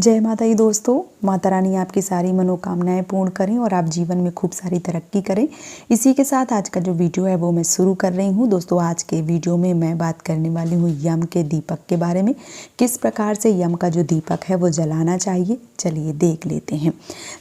जय माता दी दोस्तों। माता रानी आपकी सारी मनोकामनाएं पूर्ण करें और आप जीवन में खूब सारी तरक्की करें। इसी के साथ आज का जो वीडियो है वो मैं शुरू कर रही हूँ। दोस्तों आज के वीडियो में मैं बात करने वाली हूँ यम के दीपक के बारे में। किस प्रकार से यम का जो दीपक है वो जलाना चाहिए, चलिए देख लेते हैं।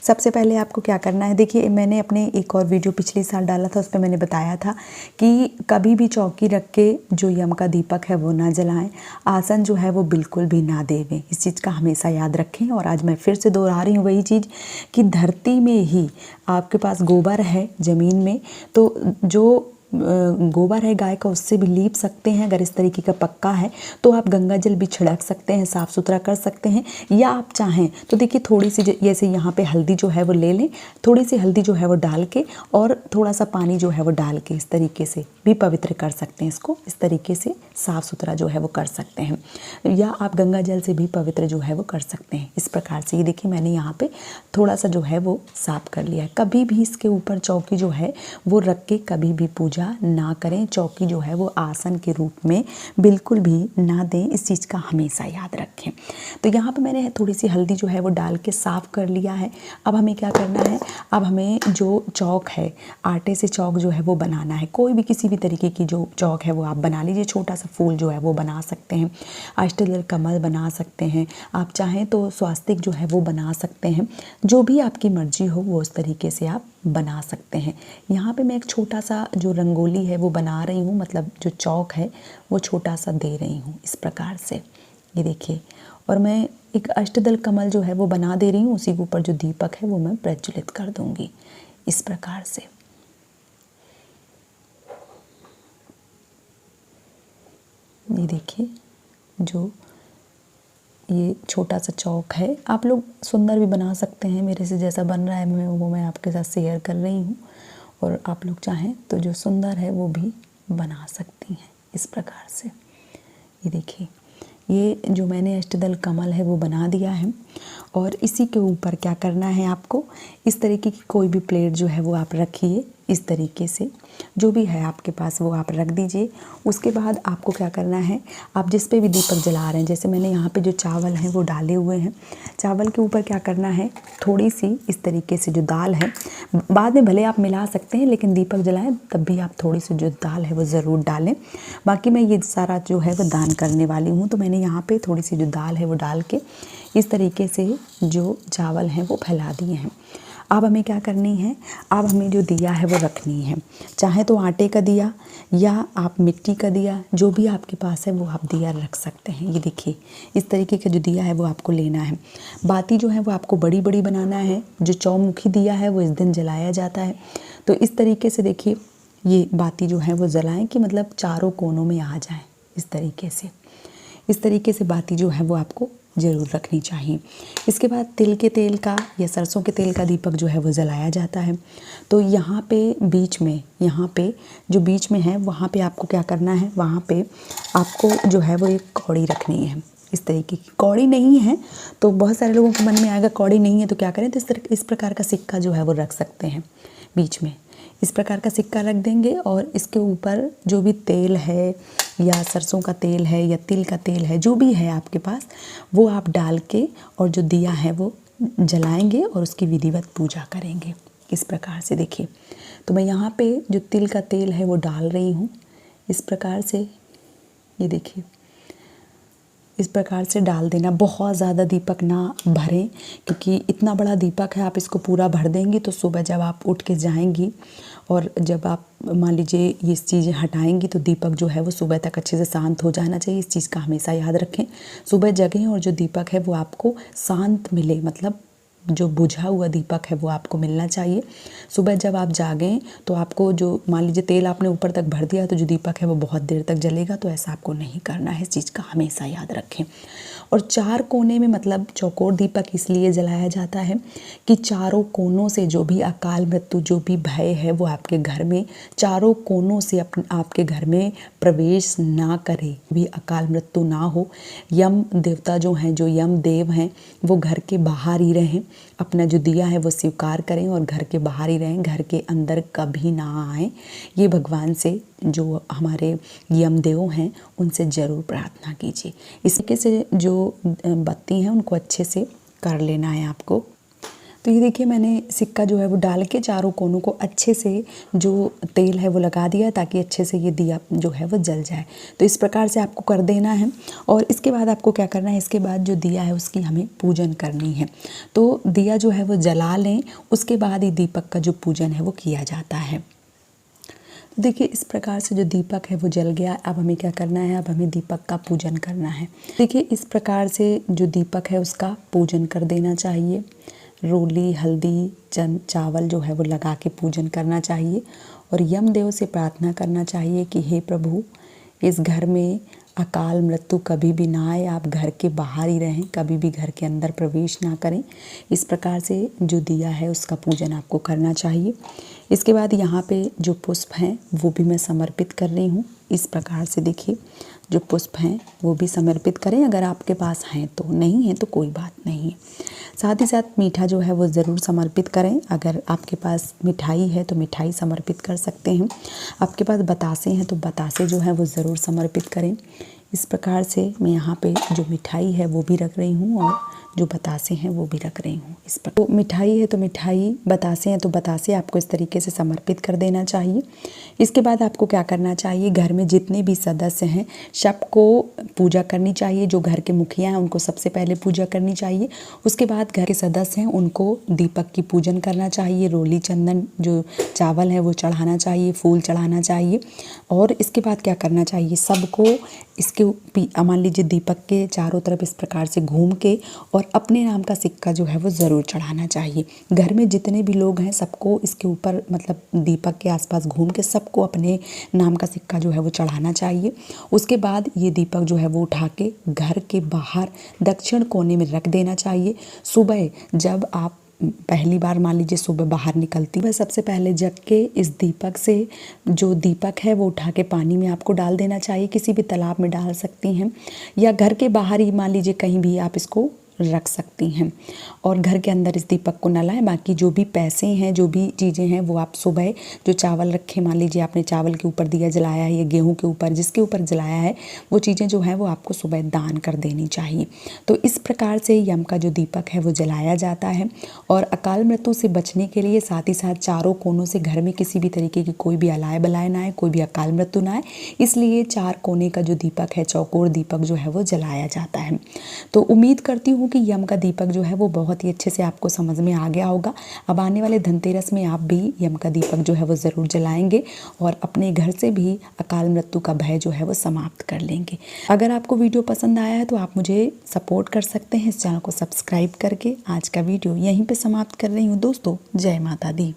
सबसे पहले आपको क्या करना है, देखिए मैंने अपने एक और वीडियो पिछले साल डाला था, उस पर मैंने बताया था कि कभी भी चौकी रख के जो यम का दीपक है वो ना जलाएं, आसन जो है वो बिल्कुल भी ना देवें। इस चीज़ का हमेशा याद रखें। और आज मैं फिर से दोहरा रही हूँ वही चीज़ कि धरती में ही आपके पास गोबर है ज़मीन में, तो जो गोबर है गाय का उससे भी लीप सकते हैं। अगर इस तरीके का पक्का है तो आप गंगा जल भी छिड़क सकते हैं, साफ़ सुथरा कर सकते हैं। या आप चाहें तो देखिए थोड़ी सी जैसे यहाँ पे हल्दी जो है वो ले लें, थोड़ी सी हल्दी जो है वो डाल के और थोड़ा सा पानी जो है वो डाल के इस तरीके से भी पवित्र कर सकते हैं। इसको इस तरीके से साफ़ सुथरा जो है वो कर सकते हैं। या आप गंगा जल से भी पवित्र जो है वो कर सकते हैं। इस प्रकार से ये देखिए मैंने यहाँ पे थोड़ा सा जो है वो साफ कर लिया है। कभी भी इसके ऊपर चौकी जो है वो रख के कभी भी पूजा ना करें। चौकी जो है वो आसन के रूप में बिल्कुल भी ना दें, इस चीज़ का हमेशा याद रखें। तो यहाँ पे मैंने थोड़ी सी हल्दी जो है वो डाल के साफ़ कर लिया है। अब हमें क्या करना है, अब हमें जो चौक है, आटे से चौक जो है वो बनाना है। कोई भी किसी भी तरीके की जो चौक है वो आप बना लीजिए। छोटा सा फूल जो है वो बना सकते हैं, अष्टदल कमल बना सकते हैं, आप चाहें तो स्वास्तिक जो है वो बना सकते हैं। जो भी आपकी मर्जी हो वो उस तरीके से आप बना सकते हैं। यहाँ पे मैं एक छोटा सा जो रंगोली है वो बना रही हूँ, मतलब जो चौक है वो छोटा सा दे रही हूँ इस प्रकार से, ये देखिए। और मैं एक अष्टदल कमल जो है वो बना दे रही हूँ, उसी के ऊपर जो दीपक है वो मैं प्रज्वलित कर दूँगी इस प्रकार से। ये देखिए जो ये छोटा सा चौक है, आप लोग सुंदर भी बना सकते हैं। मेरे से जैसा बन रहा है मैं आपके साथ शेयर कर रही हूँ। और आप लोग चाहें तो जो सुंदर है वो भी बना सकती हैं इस प्रकार से। ये देखिए ये जो मैंने अष्टदल कमल है वो बना दिया है। और इसी के ऊपर क्या करना है आपको, इस तरीके की कोई भी प्लेट जो है वो आप रखिए। इस तरीके से जो भी है आपके पास वो आप रख दीजिए। उसके बाद आपको क्या करना है, आप जिस पे भी दीपक जला रहे हैं, जैसे मैंने यहाँ पे जो चावल हैं वो डाले हुए हैं, चावल के ऊपर क्या करना है, थोड़ी सी इस तरीके से जो दाल है, बाद में भले आप मिला सकते हैं लेकिन दीपक जलाएं तब भी आप थोड़ी सी जो दाल है वो ज़रूर डालें। बाकी मैं ये सारा जो है वो दान करने वाली हूँ, तो मैंने यहाँ पर थोड़ी सी जो दाल है वो डाल के इस तरीके से जो चावल हैं वो फैला दिए हैं। अब हमें क्या करनी है, अब हमें जो दिया है वो रखनी है। चाहे तो आटे का दिया या आप मिट्टी का दिया, जो भी आपके पास है वो आप दिया रख सकते हैं। ये देखिए इस तरीके का जो दिया है वो आपको लेना है। बाती जो है वो आपको बड़ी बड़ी बनाना है। जो चौमुखी दिया है वो इस दिन जलाया जाता है। तो इस तरीके से देखिए ये बाती जो है वो जलाएं कि मतलब चारों कोनों में आ जाए। इस तरीके से बाती जो है वो आपको ज़रूर रखनी चाहिए। इसके बाद तिल के तेल का या सरसों के तेल का दीपक जो है वो जलाया जाता है। तो यहाँ पे बीच में, यहाँ पे जो बीच में है वहाँ पे आपको क्या करना है, वहाँ पे आपको जो है वो एक कौड़ी रखनी है। इस तरीके की कौड़ी नहीं है तो बहुत सारे लोगों के मन में आएगा कौड़ी नहीं है तो क्या करें, तो इस प्रकार का सिक्का जो है वो रख सकते हैं। बीच में इस प्रकार का सिक्का रख देंगे और इसके ऊपर जो भी तेल है या सरसों का तेल है या तिल का तेल है, जो भी है आपके पास, वो आप डाल के और जो दिया है वो जलाएंगे और उसकी विधिवत पूजा करेंगे इस प्रकार से। देखिए तो मैं यहाँ पे जो तिल का तेल है वो डाल रही हूँ इस प्रकार से। ये देखिए इस प्रकार से डाल देना। बहुत ज़्यादा दीपक ना भरें क्योंकि इतना बड़ा दीपक है, आप इसको पूरा भर देंगी तो सुबह जब आप उठ के जाएंगी और जब आप मान लीजिए ये चीज़ें हटाएंगी तो दीपक जो है वो सुबह तक अच्छे से शांत हो जाना चाहिए। इस चीज़ का हमेशा याद रखें। सुबह जगें और जो दीपक है वो आपको शांत मिले, मतलब जो बुझा हुआ दीपक है वो आपको मिलना चाहिए। सुबह जब आप जागें तो आपको जो मान लीजिए तेल आपने ऊपर तक भर दिया तो जो दीपक है वो बहुत देर तक जलेगा, तो ऐसा आपको नहीं करना है। इस चीज़ का हमेशा याद रखें। और चार कोने में, मतलब चौकोर दीपक इसलिए जलाया जाता है कि चारों कोनों से जो भी अकाल मृत्यु, जो भी भय है वो आपके घर में चारों कोनों से आपके घर में प्रवेश ना करे, भी अकाल मृत्यु ना हो। यम देवता जो हैं, जो यम देव हैं, वो घर के बाहर ही रहें। अपना जो दिया है वो स्वीकार करें और घर के बाहर ही रहें, घर के अंदर कभी ना आए। ये भगवान से, जो हमारे यमदेव हैं, उनसे ज़रूर प्रार्थना कीजिए। इस तरीके से जो बत्ती हैं उनको अच्छे से कर लेना है आपको। तो ये देखिए मैंने सिक्का जो है वो डाल के चारों कोनों को अच्छे से जो तेल है वो लगा दिया ताकि अच्छे से ये दिया जो है वो जल जाए। तो इस प्रकार से आपको कर देना है। और इसके बाद आपको क्या करना है, इसके बाद जो दिया है उसकी हमें पूजन करनी है। तो दिया जो है वो जला लें, उसके बाद ही दीपक का जो पूजन है वो किया जाता है। देखिए इस प्रकार से जो दीपक है वो जल गया। अब हमें क्या करना है, अब हमें दीपक का पूजन करना है। देखिए इस प्रकार से जो दीपक है उसका पूजन कर देना चाहिए। रोली, हल्दी, चावल जो है वो लगा के पूजन करना चाहिए और यमदेव से प्रार्थना करना चाहिए कि हे प्रभु, इस घर में अकाल मृत्यु कभी भी ना आए, आप घर के बाहर ही रहें, कभी भी घर के अंदर प्रवेश ना करें। इस प्रकार से जो दिया है उसका पूजन आपको करना चाहिए। इसके बाद यहाँ पे जो पुष्प हैं वो भी मैं समर्पित कर रही हूँ। इस प्रकार से देखिए जो पुष्प हैं वो भी समर्पित करें, अगर आपके पास हैं तो, नहीं है तो कोई बात नहीं है। साथ ही साथ मीठा जो है वो ज़रूर समर्पित करें। अगर आपके पास मिठाई है तो मिठाई समर्पित कर सकते हैं। आपके पास बतासे हैं तो बतासे जो है वो ज़रूर समर्पित करें। इस प्रकार से मैं यहाँ पे जो मिठाई है वो भी रख रही हूँ और जो बतासे हैं वो भी रख रही हूँ। इस पर तो मिठाई है तो मिठाई, बतासे हैं तो बतासे आपको इस तरीके से समर्पित कर देना चाहिए। इसके बाद आपको क्या करना चाहिए, घर में जितने भी सदस्य हैं सबको पूजा करनी चाहिए। जो घर के मुखिया हैं उनको सबसे पहले पूजा करनी चाहिए। उसके बाद घर के सदस्य हैं उनको दीपक की पूजन करना चाहिए। रोली, चंदन, जो चावल है वो चढ़ाना चाहिए, फूल चढ़ाना चाहिए। और इसके बाद क्या करना चाहिए, सबको इसके मान लीजिए दीपक के चारों तरफ इस प्रकार से घूम के और अपने नाम का सिक्का जो है वो ज़रूर चढ़ाना चाहिए। घर में जितने भी लोग हैं सबको इसके ऊपर मतलब दीपक के आसपास घूम के सबको अपने नाम का सिक्का जो है वो चढ़ाना चाहिए। उसके बाद ये दीपक जो है वो उठा के घर के बाहर दक्षिण कोने में रख देना चाहिए। सुबह जब आप पहली बार मान लीजिए सुबह बाहर निकलती है, सबसे पहले जग के इस दीपक से जो दीपक है वो उठा के पानी में आपको डाल देना चाहिए। किसी भी तालाब में डाल सकती हैं या घर के बाहर ही मान लीजिए कहीं भी आप इसको रख सकती हैं और घर के अंदर इस दीपक को न लाएं। बाकी जो भी पैसे हैं, जो भी चीज़ें हैं वो आप सुबह जो चावल रखे, मान लीजिए आपने चावल के ऊपर दिया जलाया है या गेहूं के ऊपर, जिसके ऊपर जलाया है वो चीज़ें जो हैं वो आपको सुबह दान कर देनी चाहिए। तो इस प्रकार से यम का जो दीपक है वो जलाया जाता है। और अकाल मृत्यु से बचने के लिए साथ ही साथ चारों कोनों से घर में किसी भी तरीके की कोई भी अलाय बलाय ना आए, कोई भी अकाल मृत्यु ना आए, इसलिए 4 कोने का जो दीपक है, चौकोर दीपक जो है वो जलाया जाता है। तो उम्मीद करती हूँ कि यम का दीपक जो है वो बहुत ही अच्छे से आपको समझ में आ गया होगा। अब आने वाले धनतेरस में आप भी यम का दीपक जो है वो ज़रूर जलाएंगे और अपने घर से भी अकाल मृत्यु का भय जो है वो समाप्त कर लेंगे। अगर आपको वीडियो पसंद आया है तो आप मुझे सपोर्ट कर सकते हैं इस चैनल को सब्सक्राइब करके। आज का वीडियो यहीं पे समाप्त कर रही हूँ दोस्तों। जय माता दी।